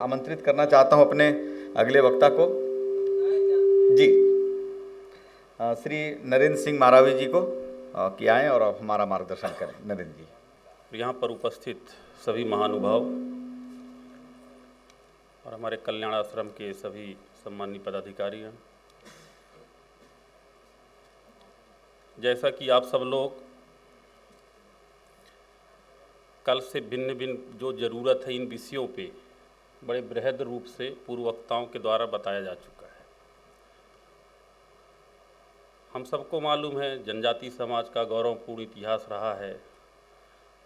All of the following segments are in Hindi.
आमंत्रित करना चाहता हूं अपने अगले वक्ता को जी, श्री नरेंद्र सिंह मारावी जी को कि आएँ और हमारा मार्गदर्शन करें। नरेंद्र जी। यहाँ पर उपस्थित सभी महानुभाव और हमारे कल्याण आश्रम के सभी सम्मानित पदाधिकारी हैं, जैसा कि आप सब लोग कल से भिन्न भिन्न जो ज़रूरत है इन विषयों पे बड़े बृहद रूप से पूर्व वक्ताओं के द्वारा बताया जा चुका है। हम सबको मालूम है जनजाति समाज का गौरवपूर्ण इतिहास रहा है,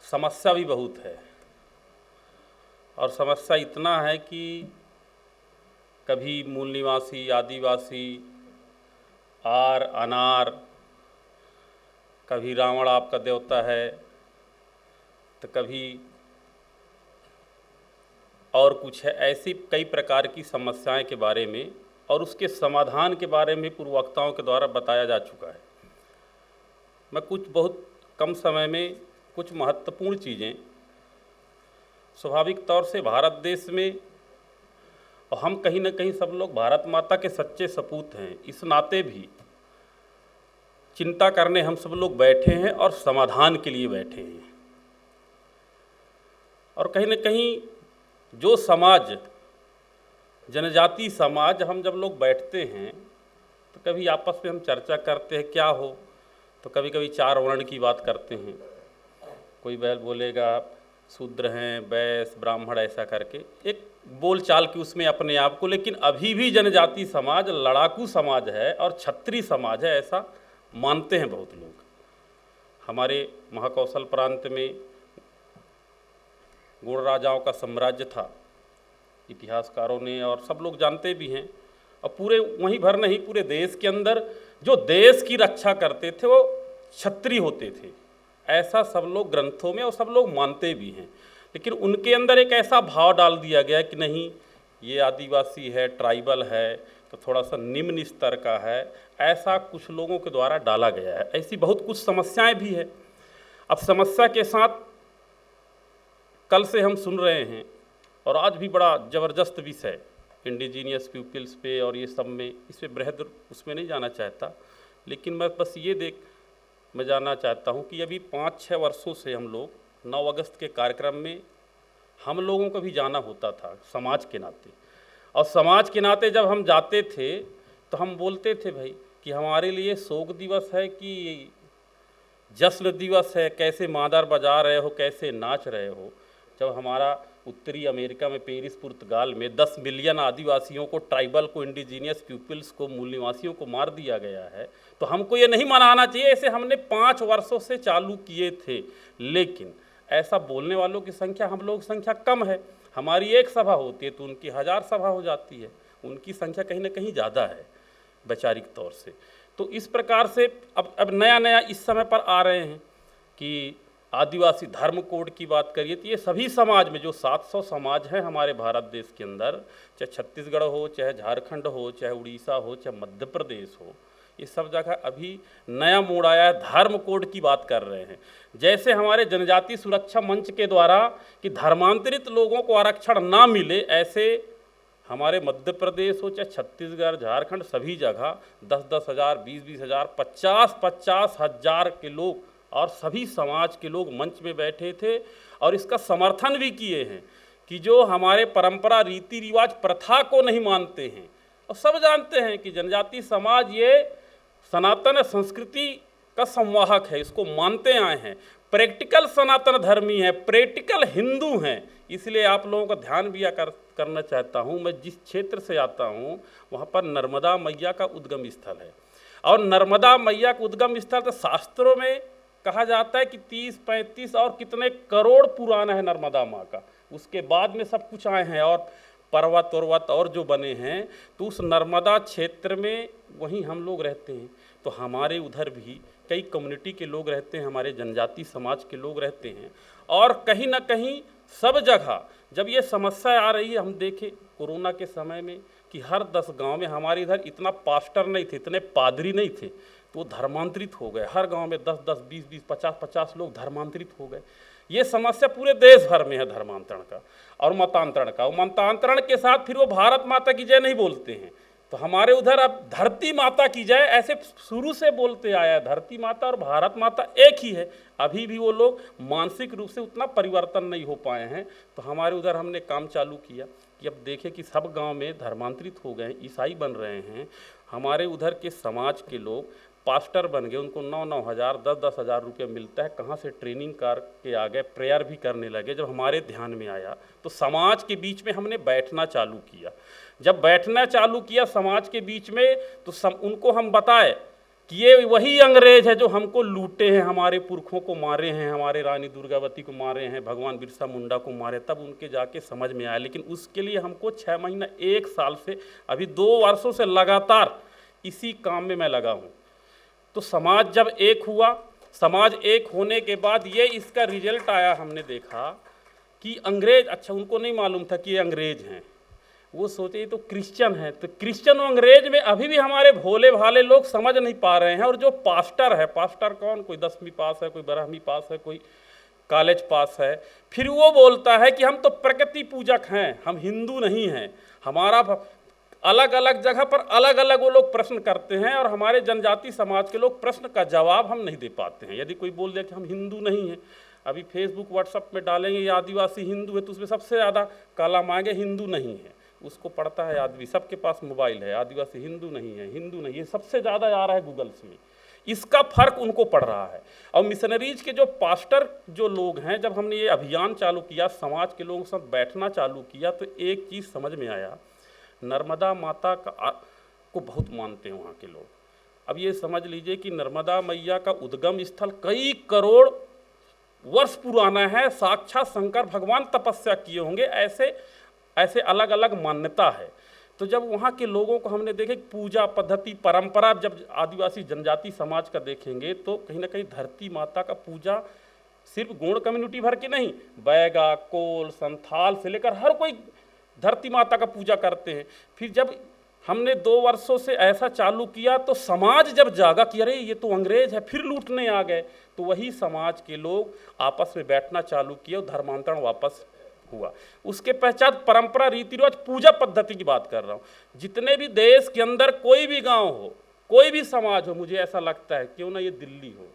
समस्या भी बहुत है और समस्या इतना है कि कभी मूल निवासी, आदिवासी, आर अनार, कभी रावण आपका देवता है तो कभी और कुछ है। ऐसी कई प्रकार की समस्याएं के बारे में और उसके समाधान के बारे में पूर्व वक्ताओं के द्वारा बताया जा चुका है। मैं कुछ बहुत कम समय में कुछ महत्वपूर्ण चीज़ें, स्वाभाविक तौर से भारत देश में और हम कहीं न कहीं सब लोग भारत माता के सच्चे सपूत हैं, इस नाते भी चिंता करने हम सब लोग बैठे हैं और समाधान के लिए बैठे हैं। और कहीं न कहीं जो समाज, जनजाति समाज, हम जब लोग बैठते हैं तो कभी आपस में हम चर्चा करते हैं क्या हो, तो कभी कभी चार वर्ण की बात करते हैं। कोई बैल बोलेगा शूद्र हैं, वैश्य, ब्राह्मण, ऐसा करके एक बोल चाल की उसमें अपने आप को। लेकिन अभी भी जनजाति समाज लड़ाकू समाज है और क्षत्रिय समाज है, ऐसा मानते हैं बहुत लोग। हमारे महाकौशल प्रांत में गौड़ राजाओं का साम्राज्य था, इतिहासकारों ने और सब लोग जानते भी हैं। और पूरे वहीं भर नहीं, पूरे देश के अंदर जो देश की रक्षा करते थे वो क्षत्रिय होते थे, ऐसा सब लोग ग्रंथों में और सब लोग मानते भी हैं। लेकिन उनके अंदर एक ऐसा भाव डाल दिया गया कि नहीं, ये आदिवासी है, ट्राइबल है, तो थोड़ा सा निम्न स्तर का है, ऐसा कुछ लोगों के द्वारा डाला गया है। ऐसी बहुत कुछ समस्याएं भी है। अब समस्या के साथ कल से हम सुन रहे हैं और आज भी बड़ा ज़बरदस्त विषय इंडिजीनियस पीपल्स पे और ये सब में, इस पर बृहद उसमें नहीं जाना चाहता। लेकिन मैं बस ये मैं जानना चाहता हूँ कि अभी 5-6 वर्षों से हम लोग 9 अगस्त के कार्यक्रम में हम लोगों को भी जाना होता था समाज के नाते। और समाज के नाते जब हम जाते थे तो हम बोलते थे भाई कि हमारे लिए शोक दिवस है कि जश्न दिवस है, कैसे मादर बजा रहे हो, कैसे नाच रहे हो। जब हमारा उत्तरी अमेरिका में, पेरिस, पुर्तगाल में 10 मिलियन आदिवासियों को, ट्राइबल को, इंडिजीनियस पीपल्स को, मूल निवासियों को मार दिया गया है, तो हमको ये नहीं मनाना चाहिए। ऐसे हमने 5 वर्षों से चालू किए थे, लेकिन ऐसा बोलने वालों की संख्या, हम लोग संख्या कम है। हमारी एक सभा होती है तो उनकी 1000 सभा हो जाती है, उनकी संख्या कहीं ना कहीं ज़्यादा है वैचारिक तौर से। तो इस प्रकार से अब नया नया इस समय पर आ रहे हैं कि आदिवासी धर्म कोड की बात करिए तो ये सभी समाज में, जो 700 समाज हैं हमारे भारत देश के अंदर, चाहे छत्तीसगढ़ हो, चाहे झारखंड हो, चाहे उड़ीसा हो, चाहे मध्य प्रदेश हो, ये सब जगह अभी नया मोड़ आया है, धर्म कोड की बात कर रहे हैं। जैसे हमारे जनजाति सुरक्षा मंच के द्वारा कि धर्मांतरित लोगों को आरक्षण ना मिले, ऐसे हमारे मध्य प्रदेश हो, चाहे छत्तीसगढ़, झारखंड, सभी जगह 10-10 हज़ार, 20-20 हज़ार, 50-50 हज़ार के लोग और सभी समाज के लोग मंच में बैठे थे और इसका समर्थन भी किए हैं कि जो हमारे परंपरा, रीति रिवाज, प्रथा को नहीं मानते हैं। और सब जानते हैं कि जनजाति समाज ये सनातन संस्कृति का संवाहक है, इसको मानते आए हैं, प्रैक्टिकल सनातन धर्मी है, प्रैक्टिकल हिंदू हैं। इसलिए आप लोगों का ध्यान भी करना चाहता हूँ, मैं जिस क्षेत्र से आता हूँ वहाँ पर नर्मदा मैया का उद्गम स्थल है। और नर्मदा मैया का उद्गम स्थल तो शास्त्रों में कहा जाता है कि 30-35 और कितने करोड़ पुराना है नर्मदा माँ का। उसके बाद में सब कुछ आए हैं और पर्वत और जो बने हैं, तो उस नर्मदा क्षेत्र में वहीं हम लोग रहते हैं। तो हमारे उधर भी कई कम्युनिटी के लोग रहते हैं, हमारे जनजाति समाज के लोग रहते हैं। और कहीं ना कहीं सब जगह जब ये समस्या आ रही है, हम देखें कोरोना के समय में कि हर 10 गांव में, हमारे इधर इतना पास्टर नहीं थे, इतने पादरी नहीं थे, तो धर्मांतरित हो गए। हर गांव में 10-10, 20-20, 50-50 लोग धर्मांतरित हो गए। ये समस्या पूरे देश भर में है धर्मांतरण का और मतांतरण का। मतांतरण के साथ फिर वो भारत माता की जय नहीं बोलते हैं। तो हमारे उधर अब धरती माता की जय ऐसे शुरू से बोलते आया है। धरती माता और भारत माता एक ही है। अभी भी वो लोग मानसिक रूप से उतना परिवर्तन नहीं हो पाए हैं। तो हमारे उधर हमने काम चालू किया कि अब देखें कि सब गांव में धर्मांतरित हो गए, ईसाई बन रहे हैं। हमारे उधर के समाज के लोग पास्टर बन गए, उनको 9-9 हज़ार 10-10 हज़ार रुपये मिलता है। कहाँ से ट्रेनिंग करके आ गए, प्रेयर भी करने लगे। जब हमारे ध्यान में आया तो समाज के बीच में हमने बैठना चालू किया। जब बैठना चालू किया समाज के बीच में तो उनको हम बताए कि ये वही अंग्रेज है जो हमको लूटे हैं, हमारे पुरखों को मारे हैं, हमारे रानी दुर्गावती को मारे हैं, भगवान बिरसा मुंडा को मारे। तब उनके जाके समझ में आया। लेकिन उसके लिए हमको 6 महीना 1 साल से अभी 2 वर्षों से लगातार इसी काम में मैं लगा हूँ। तो समाज जब एक हुआ, समाज एक होने के बाद ये इसका रिजल्ट आया। हमने देखा कि अंग्रेज, अच्छा उनको नहीं मालूम था कि ये अंग्रेज हैं, वो सोचे ये तो क्रिश्चियन है। तो क्रिश्चियन और अंग्रेज में अभी भी हमारे भोले भाले लोग समझ नहीं पा रहे हैं। और जो पास्टर है, पास्टर कौन, कोई 10वीं पास है, कोई 12वीं पास है, कोई कॉलेज पास है, फिर वो बोलता है कि हम तो प्रकृति पूजक हैं, हम हिंदू नहीं हैं। हमारा अलग अलग जगह पर अलग अलग वो लोग प्रश्न करते हैं और हमारे जनजाति समाज के लोग प्रश्न का जवाब हम नहीं दे पाते हैं। यदि कोई बोल दे कि हम हिंदू नहीं हैं, अभी फेसबुक व्हाट्सएप में डालेंगे ये आदिवासी हिंदू है, तो उसमें सबसे ज़्यादा कॉलम आएंगे हिंदू नहीं है। उसको पढ़ता है आदमी, सबके पास मोबाइल है, आदिवासी हिंदू नहीं है, हिंदू नहीं, ये सबसे ज़्यादा आ रहा है गूगल्स में। इसका फर्क उनको पड़ रहा है। और मिशनरीज के जो पास्टर जो लोग हैं, जब हमने ये अभियान चालू किया, समाज के लोगों के साथ बैठना चालू किया, तो एक चीज़ समझ में आया, नर्मदा माता को बहुत मानते हैं वहाँ के लोग। अब ये समझ लीजिए कि नर्मदा मैया का उद्गम स्थल कई करोड़ वर्ष पुराना है। साक्षात शंकर भगवान तपस्या किए होंगे, ऐसे अलग अलग मान्यता है। तो जब वहाँ के लोगों को हमने देखे पूजा पद्धति परंपरा, जब आदिवासी जनजाति समाज का देखेंगे तो कहीं ना कहीं धरती माता का पूजा सिर्फ गोंड कम्युनिटी भर के नहीं, बैगा, कोल, संथाल से लेकर हर कोई धरती माता का पूजा करते हैं। फिर जब हमने 2 वर्षों से ऐसा चालू किया तो समाज जब जागा कि अरे ये तो अंग्रेज है, फिर लूटने आ गए, तो वही समाज के लोग आपस में बैठना चालू किए और धर्मांतरण वापस हुआ। उसके पश्चात परंपरा, रीति रिवाज, पूजा पद्धति की बात कर रहा हूँ। जितने भी देश के अंदर कोई भी गांव हो, कोई भी समाज हो, मुझे ऐसा लगता है क्यों ना ये दिल्ली हो,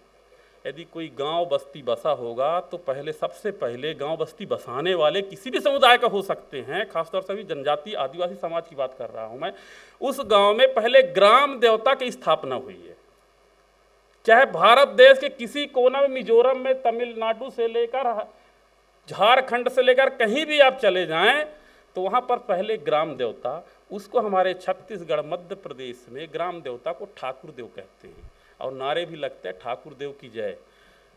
यदि कोई गांव बस्ती बसा होगा तो पहले, सबसे पहले गांव बस्ती बसाने वाले किसी भी समुदाय का हो सकते हैं, खासतौर से भी जनजाति आदिवासी समाज की बात कर रहा हूं मैं, उस गांव में पहले ग्राम देवता की स्थापना हुई है। चाहे भारत देश के किसी कोना में, मिजोरम में, तमिलनाडु से लेकर झारखंड से लेकर कहीं भी आप चले जाएं तो वहाँ पर पहले ग्राम देवता, उसको हमारे छत्तीसगढ़, मध्य प्रदेश में ग्राम देवता को ठाकुर देव कहते हैं और नारे भी लगते हैं ठाकुर देव की जय।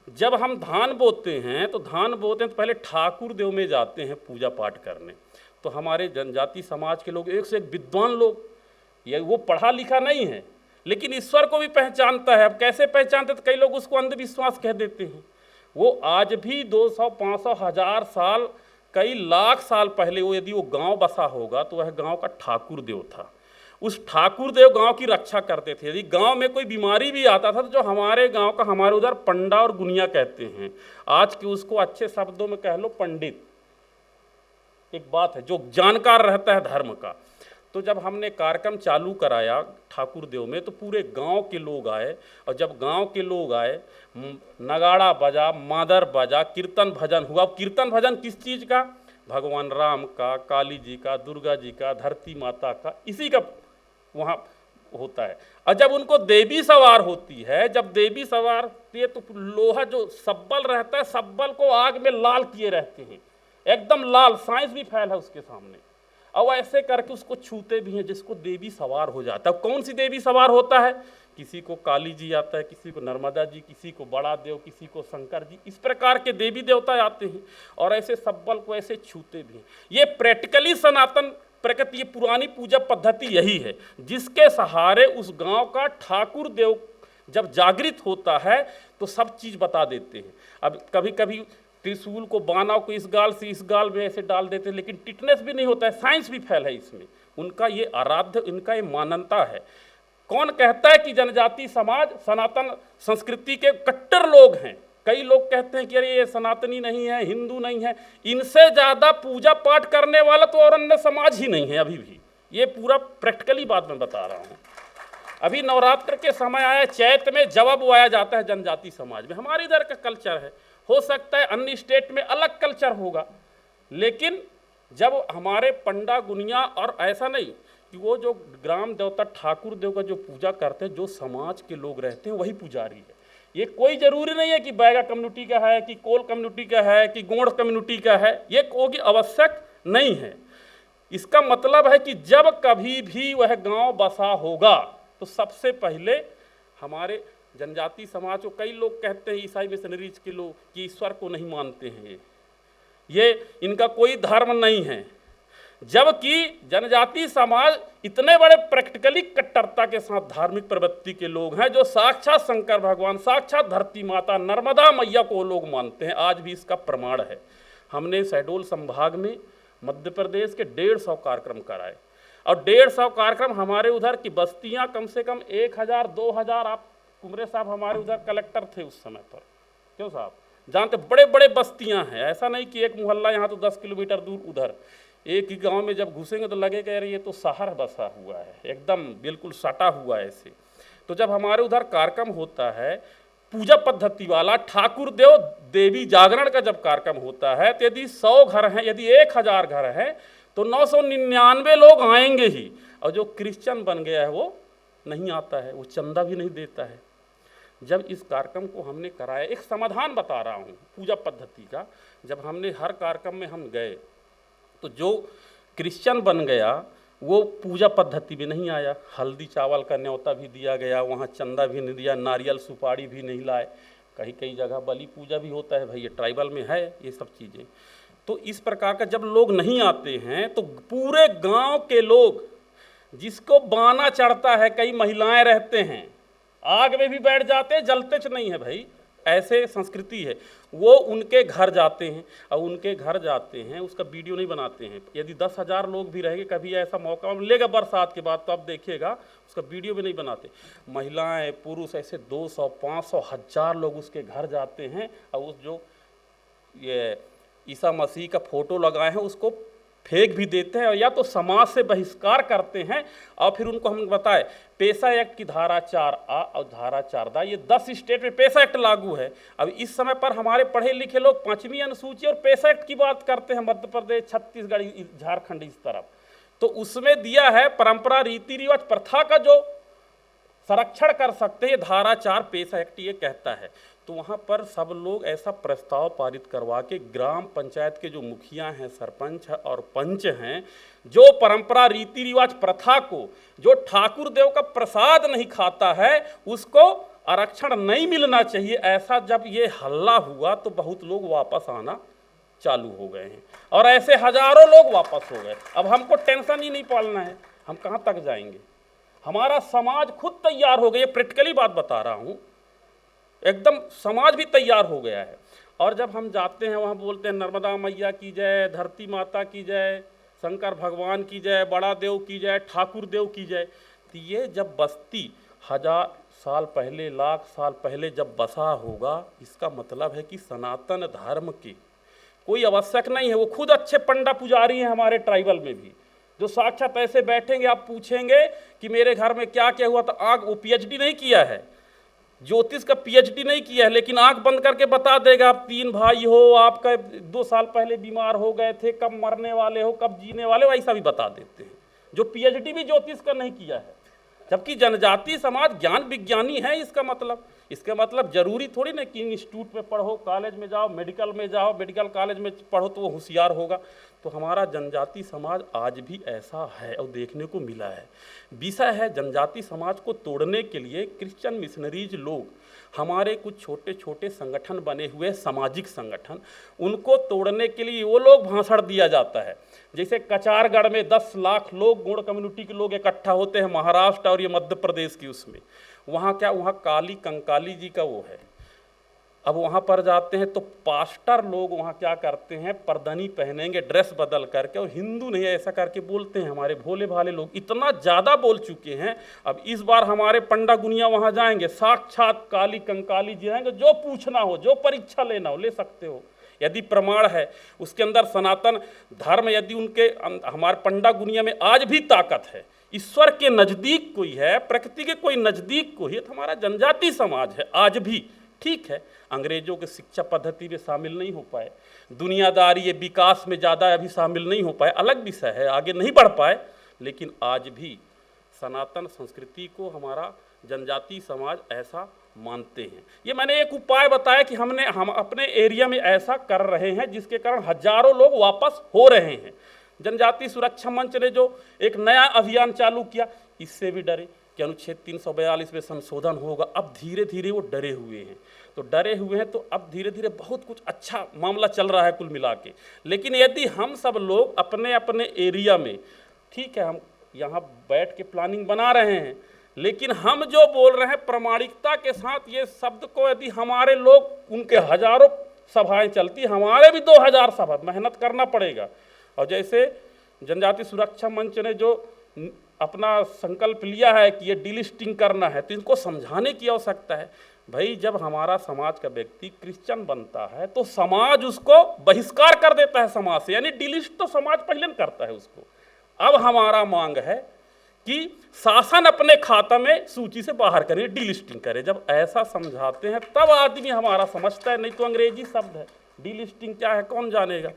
जब हम धान बोते हैं तो पहले ठाकुर देव में जाते हैं पूजा पाठ करने। तो हमारे जनजाति समाज के लोग एक से एक विद्वान लोग, ये वो पढ़ा लिखा नहीं है लेकिन ईश्वर को भी पहचानता है। अब कैसे पहचानते, तो कई लोग उसको अंधविश्वास कह देते हैं। वो आज भी 200, 500, 1000 साल, कई लाख साल पहले वो यदि वो गांव बसा होगा तो वह गांव का ठाकुर देव था। उस ठाकुर देव गांव की रक्षा करते थे। यदि गांव में कोई बीमारी भी आता था तो जो हमारे गांव का, हमारे उधर पंडा और गुनिया कहते हैं, आज के उसको अच्छे शब्दों में कह लो पंडित, एक बात है, जो जानकार रहता है धर्म का। तो जब हमने कार्यक्रम चालू कराया ठाकुर देव में तो पूरे गांव के लोग आए, और जब गांव के लोग आए, नगाड़ा बजा, मादर बजा, कीर्तन भजन हुआ। कीर्तन भजन किस चीज़ का? भगवान राम का, काली जी का, दुर्गा जी का, धरती माता का, इसी का वहाँ होता है। और जब उनको देवी सवार होती है, जब देवी सवार होती है तो लोहा जो सब्बल रहता है, सब्बल को आग में लाल किए रहते हैं, एकदम लाल, साइंस भी फैल है उसके सामने, और ऐसे करके उसको छूते भी हैं जिसको देवी सवार हो जाता है। कौन सी देवी सवार होता है? किसी को काली जी आता है, किसी को नर्मदा जी, किसी को बड़ा देव, किसी को शंकर जी, इस प्रकार के देवी देवता आते हैं और ऐसे सब्बल को ऐसे छूते भी हैं। ये प्रैक्टिकली सनातन प्रकृति, ये पुरानी पूजा पद्धति यही है जिसके सहारे उस गांव का ठाकुर देव जब जागृत होता है तो सब चीज़ बता देते हैं। अब कभी कभी त्रिशूल को, बानाव को इस गाल से इस गाल में ऐसे डाल देते हैं, लेकिन टिटनेस भी नहीं होता है, साइंस भी फैल है इसमें। उनका ये आराध्य, इनका ये मान्यता है। कौन कहता है कि जनजाति समाज सनातन संस्कृति के कट्टर लोग हैं? कई लोग कहते हैं कि अरे ये सनातनी नहीं है, हिंदू नहीं है। इनसे ज़्यादा पूजा पाठ करने वाला तो और अन्य समाज ही नहीं है अभी भी। ये पूरा प्रैक्टिकली बात मैं बता रहा हूँ। अभी नवरात्र के समय आया, चैत में जवा बोया जाता है जनजाति समाज में। हमारे इधर का कल्चर है, हो सकता है अन्य स्टेट में अलग कल्चर होगा, लेकिन जब हमारे पंडा गुनिया, और ऐसा नहीं कि वो जो ग्राम देवता ठाकुर देव का जो पूजा करते हैं, जो समाज के लोग रहते हैं वही पुजारी है। ये कोई ज़रूरी नहीं है कि बैगा कम्युनिटी का है, कि कोल कम्युनिटी का है, कि गोंड कम्युनिटी का है, ये कोई आवश्यक नहीं है। इसका मतलब है कि जब कभी भी वह गांव बसा होगा तो सबसे पहले हमारे जनजाति समाज को, कई लोग कहते हैं ईसाई मिशनरीज के लोग कि ईश्वर को नहीं मानते हैं, ये इनका कोई धर्म नहीं है, जबकि जनजाति समाज इतने बड़े प्रैक्टिकली कट्टरता के साथ धार्मिक प्रवृत्ति के लोग हैं, जो साक्षात शंकर भगवान, साक्षात धरती माता नर्मदा मैया को लोग मानते हैं। आज भी इसका प्रमाण है। हमने शहडोल संभाग में मध्य प्रदेश के 150 कार्यक्रम कराए, और 150 कार्यक्रम हमारे उधर की बस्तियां कम से कम 1000 2000, आप कुमरे साहब हमारे उधर कलेक्टर थे उस समय पर, क्यों साहब जानते, बड़े बड़े बस्तियां हैं। ऐसा नहीं कि एक मोहल्ला यहाँ तो 10 किलोमीटर दूर उधर, एक ही गांव में जब घुसेंगे तो लगेगा यार ये तो शहर बसा हुआ है, एकदम बिल्कुल सटा हुआ है ऐसे। तो जब हमारे उधर कार्यक्रम होता है पूजा पद्धति वाला, ठाकुर देव देवी जागरण का जब कार्यक्रम होता है, तो यदि 100 घर हैं, यदि 1000 घर हैं, तो 999 लोग आएंगे ही। और जो क्रिश्चियन बन गया है वो नहीं आता है, वो चंदा भी नहीं देता है। जब इस कार्यक्रम को हमने कराया, एक समाधान बता रहा हूँ पूजा पद्धति का, जब हमने हर कार्यक्रम में हम गए तो जो क्रिश्चियन बन गया वो पूजा पद्धति में नहीं आया, हल्दी चावल का न्योता भी दिया गया, वहाँ चंदा भी नहीं दिया, नारियल सुपारी भी नहीं लाए, कहीं कई जगह बलि पूजा भी होता है, भाई ये ट्राइबल में है ये सब चीज़ें। तो इस प्रकार का जब लोग नहीं आते हैं तो पूरे गांव के लोग, जिसको बाना चढ़ता है, कई महिलाएं रहते हैं आग में भी बैठ जाते हैं, जलते नहीं है भाई, ऐसे संस्कृति है, वो उनके घर जाते हैं, और उनके घर जाते हैं उसका वीडियो नहीं बनाते हैं। यदि 10,000 लोग भी रहेंगे, कभी ऐसा मौका मिलेगा बरसात के बाद तो आप देखिएगा उसका वीडियो भी नहीं बनाते। महिलाएं पुरुष ऐसे 200 500 1000 लोग उसके घर जाते हैं, और उस जो ये ईसा मसीह का फोटो लगाए हैं उसको फेंक भी देते हैं, और या तो समाज से बहिष्कार करते हैं। और फिर उनको हम बताए पेशा एक्ट की धारा 4A और धारा 4D, ये 10 स्टेट में पेशा एक्ट लागू है। अब इस समय पर हमारे पढ़े लिखे लोग 5वीं अनुसूची और पेशा एक्ट की बात करते हैं, मध्य प्रदेश, छत्तीसगढ़, झारखंड इस तरफ। तो उसमें दिया है परंपरा, रीति रिवाज, प्रथा का जो संरक्षण कर सकते हैं, धारा 4 पेशा एक्ट ये कहता है। तो वहाँ पर सब लोग ऐसा प्रस्ताव पारित करवा के ग्राम पंचायत के जो मुखिया हैं, सरपंच और पंच हैं, जो परंपरा, रीति रिवाज, प्रथा को, जो ठाकुर देव का प्रसाद नहीं खाता है उसको आरक्षण नहीं मिलना चाहिए, ऐसा जब ये हल्ला हुआ तो बहुत लोग वापस आना चालू हो गए हैं, और ऐसे हजारों लोग वापस हो गए। अब हमको टेंशन ही नहीं पालना है, हम कहाँ तक जाएंगे। हमारा समाज खुद तैयार हो गया, प्रैक्टिकली बात बता रहा हूँ, एकदम समाज भी तैयार हो गया है। और जब हम जाते हैं वहाँ बोलते हैं नर्मदा मैया की जय, धरती माता की जय, शंकर भगवान की जय, बड़ा देव की जय, ठाकुर देव की जय। तो ये जब बस्ती 1000 साल पहले, लाख साल पहले जब बसा होगा, इसका मतलब है कि सनातन धर्म के कोई आवश्यक नहीं है। वो खुद अच्छे पंडा पुजारी हैं हमारे ट्राइबल में भी, जो साक्षात ऐसे बैठेंगे, आप पूछेंगे कि मेरे घर में क्या क्या हुआ, तो आग, वो PhD नहीं किया है, ज्योतिष का PhD नहीं किया है, लेकिन आंख बंद करके बता देगा आप 3 भाई हो, आपका 2 साल पहले बीमार हो गए थे, कब मरने वाले हो, कब जीने वाले हो, ऐसा भी बता देते हैं, जो PhD भी ज्योतिष का नहीं किया है। जबकि जनजाति समाज ज्ञान विज्ञानी है। इसका मतलब जरूरी थोड़ी ना कि इंस्टीट्यूट में पढ़ो, कॉलेज में जाओ, मेडिकल में जाओ, मेडिकल कॉलेज में पढ़ो तो वो होशियार होगा। तो हमारा जनजाति समाज आज भी ऐसा है और देखने को मिला है। विषय है जनजाति समाज को तोड़ने के लिए क्रिश्चियन मिशनरीज लोग, हमारे कुछ छोटे छोटे संगठन बने हुए, सामाजिक संगठन, उनको तोड़ने के लिए वो लोग भाषण दिया जाता है। जैसे कचारगढ़ में 10 लाख लोग गोंड कम्युनिटी के लोग इकट्ठा होते हैं, महाराष्ट्र और ये मध्य प्रदेश की, उसमें वहाँ क्या, वहाँ काली कंकाली जी का वो है, अब वहाँ पर जाते हैं तो पास्टर लोग वहाँ क्या करते हैं, परदनी पहनेंगे ड्रेस बदल करके, और हिंदू नहीं ऐसा करके बोलते हैं। हमारे भोले भाले लोग इतना ज़्यादा बोल चुके हैं। अब इस बार हमारे पंडा गुनिया वहाँ जाएंगे, साक्षात काली कंकाली जी आएंगे, जो पूछना हो, जो परीक्षा लेना हो ले सकते हो। यदि प्रमाण है उसके अंदर सनातन धर्म, यदि उनके हमारे पंडा गुनिया में आज भी ताकत है, ईश्वर के नज़दीक कोई है, प्रकृति के कोई नज़दीक कोई है, तो हमारा जनजाति समाज है आज भी। ठीक है, अंग्रेजों के शिक्षा पद्धति में शामिल नहीं हो पाए, दुनियादारी ये विकास में ज़्यादा अभी शामिल नहीं हो पाए, अलग विषय है, आगे नहीं बढ़ पाए, लेकिन आज भी सनातन संस्कृति को हमारा जनजाति समाज ऐसा मानते हैं। ये मैंने एक उपाय बताया कि हम अपने एरिया में ऐसा कर रहे हैं जिसके कारण हजारों लोग वापस हो रहे हैं। जनजाति सुरक्षा मंच ने जो एक नया अभियान चालू किया, इससे भी डरे कि अनुच्छेद 342 में संशोधन होगा। अब धीरे धीरे वो डरे हुए हैं, तो डरे हुए हैं तो अब धीरे धीरे बहुत कुछ अच्छा मामला चल रहा है कुल मिला के। लेकिन यदि हम सब लोग अपने अपने एरिया में, ठीक है, हम यहाँ बैठ के प्लानिंग बना रहे हैं, लेकिन हम जो बोल रहे हैं प्रामाणिकता के साथ ये शब्द को, यदि हमारे लोग, उनके हजारों सभाएं चलती, हमारे भी 2000 सभा, मेहनत करना पड़ेगा। और जैसे जनजाति सुरक्षा मंच ने जो अपना संकल्प लिया है कि ये डिलिस्टिंग करना है, तो इनको समझाने की आवश्यकता है। भाई, जब हमारा समाज का व्यक्ति क्रिश्चियन बनता है तो समाज उसको बहिष्कार कर देता है समाज से, यानी डिलिस्ट तो समाज पहले करता है उसको। अब हमारा मांग है कि शासन अपने खाता में सूची से बाहर करे, डिलिस्टिंग करे। जब ऐसा समझाते हैं तब आदमी हमारा समझता है, नहीं तो अंग्रेजी शब्द है, डिलिस्टिंग क्या है कौन जानेगा।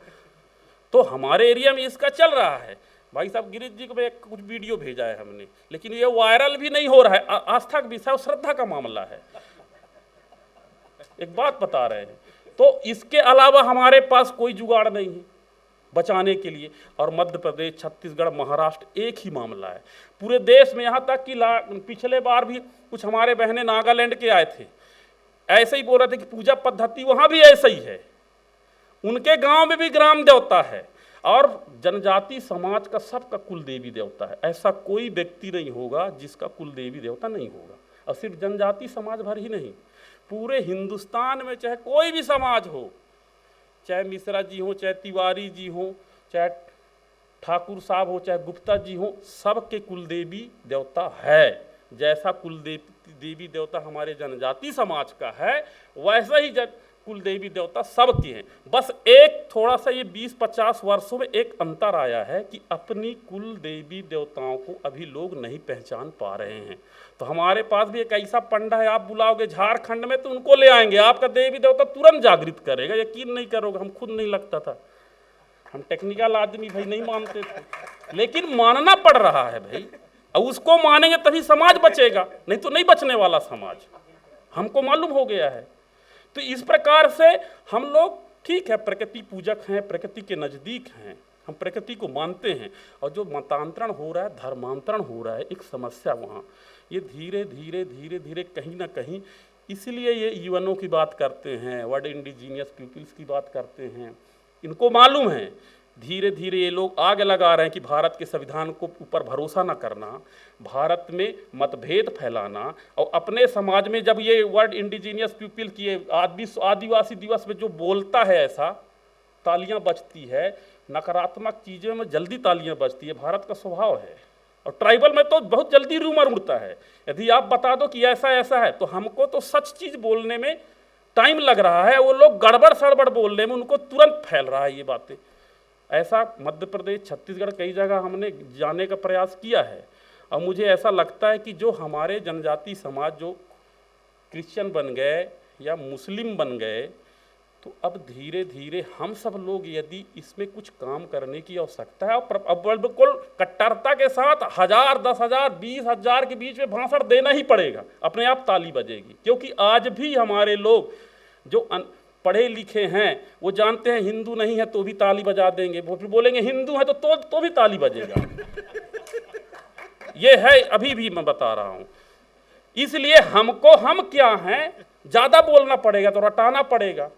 तो हमारे एरिया में इसका चल रहा है। भाई साहब, गिरीश जी को एक कुछ वीडियो भेजा है हमने, लेकिन ये वायरल भी नहीं हो रहा है। आस्था का विषय और श्रद्धा का मामला है, एक बात बता रहे हैं। तो इसके अलावा हमारे पास कोई जुगाड़ नहीं है बचाने के लिए। और मध्य प्रदेश, छत्तीसगढ़, महाराष्ट्र एक ही मामला है पूरे देश में। यहाँ तक कि पिछले बार भी कुछ हमारे बहनें नागालैंड के आए थे, ऐसे ही बोल रहे थे कि पूजा पद्धति वहाँ भी ऐसा ही है, उनके गांव में भी ग्राम देवता है, और जनजाति समाज का सबका कुल देवी देवता है। ऐसा कोई व्यक्ति नहीं होगा जिसका कुल देवी देवता नहीं होगा। और सिर्फ जनजाति समाज भर ही नहीं, पूरे हिंदुस्तान में चाहे कोई भी समाज हो, चाहे मिश्रा जी हो, चाहे तिवारी जी हो, चाहे ठाकुर साहब हो, चाहे गुप्ता जी हो, सबके कुल देवी देवता है। जैसा कुल देवी देवता हमारे जनजाति समाज का है, वैसा ही कुल देवी देवता सबके हैं। बस एक थोड़ा सा ये 20-50 वर्षों में एक अंतर आया है कि अपनी कुल देवी देवताओं को अभी लोग नहीं पहचान पा रहे हैं। तो हमारे पास भी एक ऐसा पंडा है, आप बुलाओगे झारखंड में तो उनको ले आएंगे, आपका देवी देवता तुरंत जागृत करेगा। यकीन नहीं करोगे, हम खुद नहीं लगता था, हम टेक्निकल आदमी भाई नहीं मानते थे, लेकिन मानना पड़ रहा है भाई। और उसको मानेंगे तभी समाज बचेगा, नहीं तो नहीं बचने वाला समाज, हमको मालूम हो गया है। तो इस प्रकार से हम लोग, ठीक है, प्रकृति पूजक हैं, प्रकृति के नज़दीक हैं, हम प्रकृति को मानते हैं। और जो मतांतरण हो रहा है, धर्मांतरण हो रहा है, एक समस्या वहाँ, ये धीरे धीरे धीरे धीरे कहीं ना कहीं, इसलिए ये यूएनओ की बात करते हैं, वर्ल्ड इंडिजीनियस पीपल्स की बात करते हैं। इनको मालूम है धीरे धीरे ये लोग आग लगा रहे हैं कि भारत के संविधान को ऊपर भरोसा न करना, भारत में मतभेद फैलाना। और अपने समाज में जब ये वर्ल्ड इंडिजीनियस पीपल की आदिवासी दिवस में जो बोलता है, ऐसा तालियां बजती है, नकारात्मक चीज़ों में जल्दी तालियां बजती है, भारत का स्वभाव है। और ट्राइबल में तो बहुत जल्दी रूमर उड़ता है। यदि आप बता दो कि ऐसा ऐसा है, तो हमको तो सच चीज़ बोलने में टाइम लग रहा है, वो लोग गड़बड़ सड़बड़ बोलने में उनको तुरंत फैल रहा है ये बातें। ऐसा मध्य प्रदेश, छत्तीसगढ़, कई जगह हमने जाने का प्रयास किया है। और मुझे ऐसा लगता है कि जो हमारे जनजाति समाज जो क्रिश्चियन बन गए या मुस्लिम बन गए, तो अब धीरे धीरे हम सब लोग यदि इसमें कुछ काम करने की आवश्यकता है, और अब बिल्कुल कट्टरता के साथ 1000, 10,000, 20,000 के बीच में भाषण देना ही पड़ेगा, अपने आप ताली बजेगी। क्योंकि आज भी हमारे लोग जो पढ़े लिखे हैं वो जानते हैं हिंदू नहीं है तो भी ताली बजा देंगे, वो फिर बोलेंगे हिंदू है तो भी ताली बजेगा। ये है, अभी भी मैं बता रहा हूँ। इसलिए हमको, हम क्या हैं, ज़्यादा बोलना पड़ेगा, तो रटाना पड़ेगा।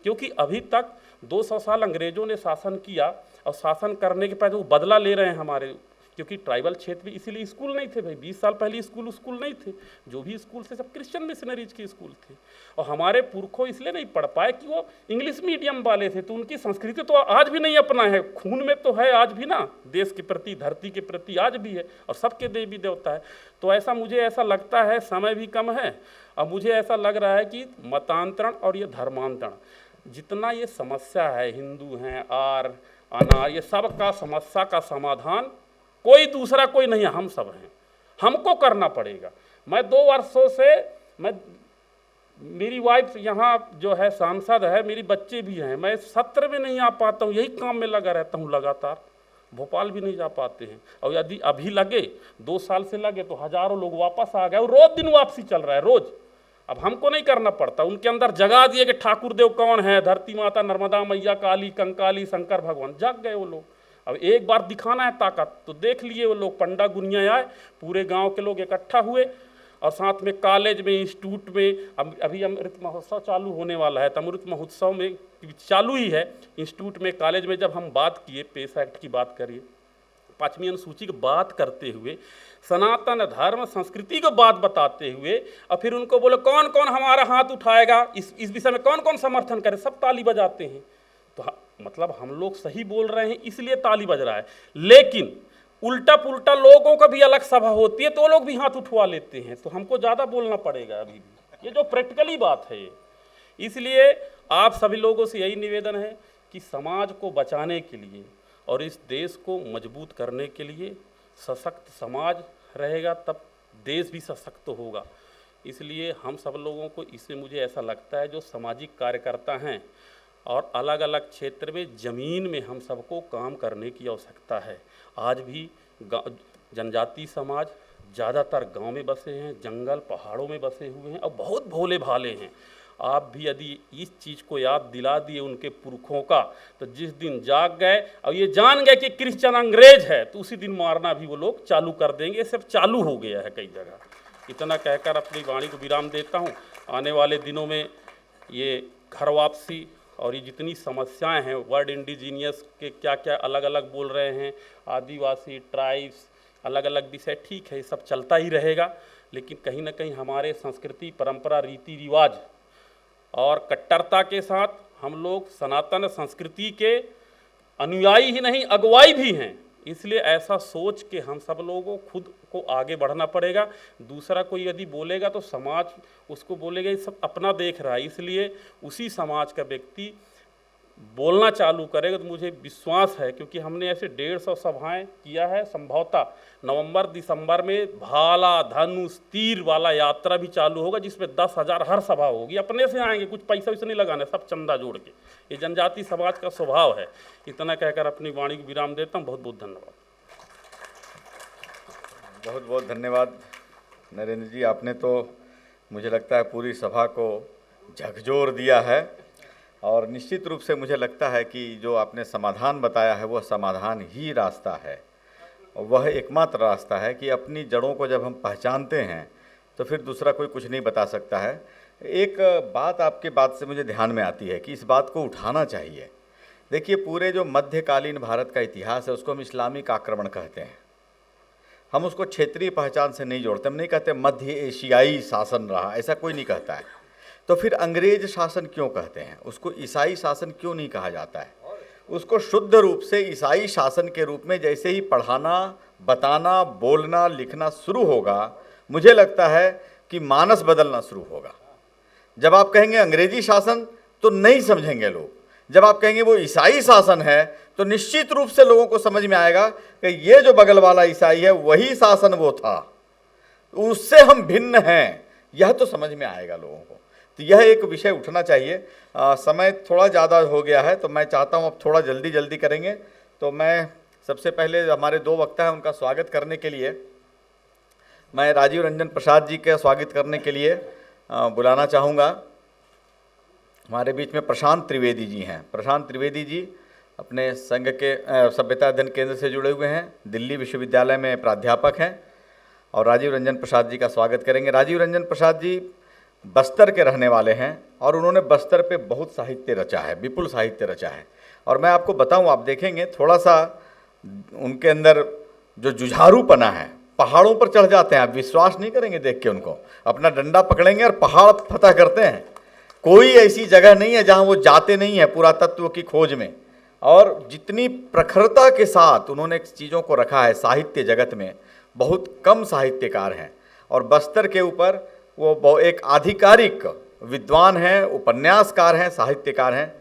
क्योंकि अभी तक 200 साल अंग्रेजों ने शासन किया, और शासन करने के बाद वो बदला ले रहे हैं हमारे क्योंकि ट्राइबल क्षेत्र में इसीलिए स्कूल नहीं थे भाई, 20 साल पहले स्कूल नहीं थे, जो भी स्कूल थे सब क्रिश्चियन मिशनरीज के स्कूल थे। और हमारे पुरखों इसलिए नहीं पढ़ पाए कि वो इंग्लिश मीडियम वाले थे, तो उनकी संस्कृति तो आज भी नहीं अपना है, खून में तो है आज भी ना, देश के प्रति, धरती के प्रति आज भी है, और सबके देवी देवता है। तो ऐसा मुझे ऐसा लगता है, समय भी कम है, और मुझे ऐसा लग रहा है कि मतांतरण और ये धर्मांतरण, जितना ये समस्या है, हिंदू हैं, आर अनार, ये सब का समस्या का समाधान कोई दूसरा कोई नहीं है, हम सब हैं, हमको करना पड़ेगा। मैं 2 वर्षों से, मेरी वाइफ यहाँ जो है सांसद है, मेरी बच्चे भी हैं, मैं सत्र में नहीं आ पाता हूँ, यही काम में लगा रहता हूँ लगातार, भोपाल भी नहीं जा पाते हैं। और यदि अभी लगे, 2 साल से लगे, तो हजारों लोग वापस आ गए, और रोज दिन वापसी चल रहा है, रोज। अब हमको नहीं करना पड़ता, उनके अंदर जगा दिए कि ठाकुर देव कौन है, धरती माता, नर्मदा मैया, काली, कंकाली, शंकर भगवान, जाग गए वो लोग। अब एक बार दिखाना है ताकत, तो देख लिए वो लोग, पंडा गुनिया आए, पूरे गांव के लोग इकट्ठा हुए, और साथ में कॉलेज में, इंस्टीट्यूट में, अभी अमृत महोत्सव चालू होने वाला है, तो अमृत महोत्सव में चालू ही है, इंस्टीट्यूट में, कॉलेज में जब हम बात किए, पेश एक्ट की बात करिए, 5वीं अनुसूची की बात करते हुए, सनातन धर्म संस्कृति को बात बताते हुए, और फिर उनको बोले कौन कौन हमारा हाथ उठाएगा, इस विषय में कौन कौन समर्थन करे, सब ताली बजाते हैं। तो मतलब हम लोग सही बोल रहे हैं इसलिए ताली बज रहा है, लेकिन उल्टा पुल्टा लोगों का भी अलग सभा होती है तो लोग भी हाथ उठवा लेते हैं, तो हमको ज़्यादा बोलना पड़ेगा अभी भी, ये जो प्रैक्टिकली बात है। इसलिए आप सभी लोगों से यही निवेदन है कि समाज को बचाने के लिए और इस देश को मजबूत करने के लिए, सशक्त समाज रहेगा तब देश भी सशक्त होगा। इसलिए हम सब लोगों को, इससे मुझे ऐसा लगता है, जो सामाजिक कार्यकर्ता हैं और अलग अलग क्षेत्र में, ज़मीन में हम सबको काम करने की आवश्यकता है। आज भी जनजाति समाज ज़्यादातर गांव में बसे हैं, जंगल पहाड़ों में बसे हुए हैं, और बहुत भोले भाले हैं। आप भी यदि इस चीज़ को याद दिला दिए उनके पुरखों का, तो जिस दिन जाग गए और ये जान गए कि क्रिश्चियन अंग्रेज है, तो उसी दिन मारना भी वो लोग चालू कर देंगे। ये सब चालू हो गया है कई जगह। इतना कहकर अपनी वाणी को विराम देता हूँ। आने वाले दिनों में ये घर वापसी और ये जितनी समस्याएं हैं, वर्ड इंडिजीनियस के क्या क्या अलग अलग बोल रहे हैं, आदिवासी, ट्राइब्स, अलग अलग विषय, ठीक है, ये सब चलता ही रहेगा, लेकिन कहीं ना कहीं हमारे संस्कृति, परंपरा, रीति रिवाज और कट्टरता के साथ हम लोग सनातन संस्कृति के अनुयायी ही नहीं, अगुवाई भी हैं। इसलिए ऐसा सोच के हम सब लोगों को खुद को आगे बढ़ना पड़ेगा। दूसरा कोई यदि बोलेगा तो समाज उसको बोलेगा ये सब अपना देख रहा है, इसलिए उसी समाज का व्यक्ति बोलना चालू करेगा। तो मुझे विश्वास है, क्योंकि हमने ऐसे 150 सभाएं किया है, संभवतः नवंबर दिसंबर में भाला, धनुष, तीर वाला यात्रा भी चालू होगा, जिसमें 10,000 हर सभा होगी। अपने से आएंगे, कुछ पैसा वैसा नहीं लगाना, सब चंदा जोड़ के। ये जनजाति समाज का स्वभाव है। इतना कहकर अपनी वाणी को विराम देता हूँ। बहुत बहुत धन्यवाद। बहुत बहुत धन्यवाद नरेंद्र जी, आपने तो मुझे लगता है पूरी सभा को झकझोर दिया है, और निश्चित रूप से मुझे लगता है कि जो आपने समाधान बताया है वह समाधान ही रास्ता है, और वह एकमात्र रास्ता है कि अपनी जड़ों को जब हम पहचानते हैं तो फिर दूसरा कोई कुछ नहीं बता सकता है। एक बात आपके बात से मुझे ध्यान में आती है कि इस बात को उठाना चाहिए। देखिए, पूरे जो मध्यकालीन भारत का इतिहास है उसको हम इस्लामिक आक्रमण कहते हैं। हम उसको क्षेत्रीय पहचान से नहीं जोड़ते। हम नहीं कहते मध्य एशियाई शासन रहा, ऐसा कोई नहीं कहता है। तो फिर अंग्रेज शासन क्यों कहते हैं? उसको ईसाई शासन क्यों नहीं कहा जाता है? उसको शुद्ध रूप से ईसाई शासन के रूप में जैसे ही पढ़ाना, बताना, बोलना, लिखना शुरू होगा, मुझे लगता है कि मानस बदलना शुरू होगा। जब आप कहेंगे अंग्रेजी शासन तो नहीं समझेंगे लोग, जब आप कहेंगे वो ईसाई शासन है तो निश्चित रूप से लोगों को समझ में आएगा कि ये जो बगल वाला ईसाई है वही शासन वो था, उससे हम भिन्न हैं, यह तो समझ में आएगा लोगों को। तो यह एक विषय उठना चाहिए। समय थोड़ा ज़्यादा हो गया है तो मैं चाहता हूँ अब थोड़ा जल्दी करेंगे। तो मैं सबसे पहले हमारे 2 वक्ता हैं उनका स्वागत करने के लिए मैं राजीव रंजन प्रसाद जी का स्वागत करने के लिए बुलाना चाहूँगा। हमारे बीच में प्रशांत त्रिवेदी जी हैं। प्रशांत त्रिवेदी जी अपने संघ के सभ्यता अध्ययन केंद्र से जुड़े हुए हैं, दिल्ली विश्वविद्यालय में प्राध्यापक हैं, और राजीव रंजन प्रसाद जी का स्वागत करेंगे। राजीव रंजन प्रसाद जी बस्तर के रहने वाले हैं और उन्होंने बस्तर पे बहुत साहित्य रचा है, विपुल साहित्य रचा है। और मैं आपको बताऊं, आप देखेंगे थोड़ा सा उनके अंदर जो जुझारूपना है, पहाड़ों पर चढ़ जाते हैं, आप विश्वास नहीं करेंगे देख के उनको, अपना डंडा पकड़ेंगे और पहाड़ फतह करते हैं। कोई ऐसी जगह नहीं है जहां वो जाते नहीं है पुरातत्व की खोज में। और जितनी प्रखरता के साथ उन्होंने चीज़ों को रखा है साहित्य जगत में, बहुत कम साहित्यकार हैं। और बस्तर के ऊपर वो एक आधिकारिक विद्वान हैं, उपन्यासकार हैं, साहित्यकार हैं।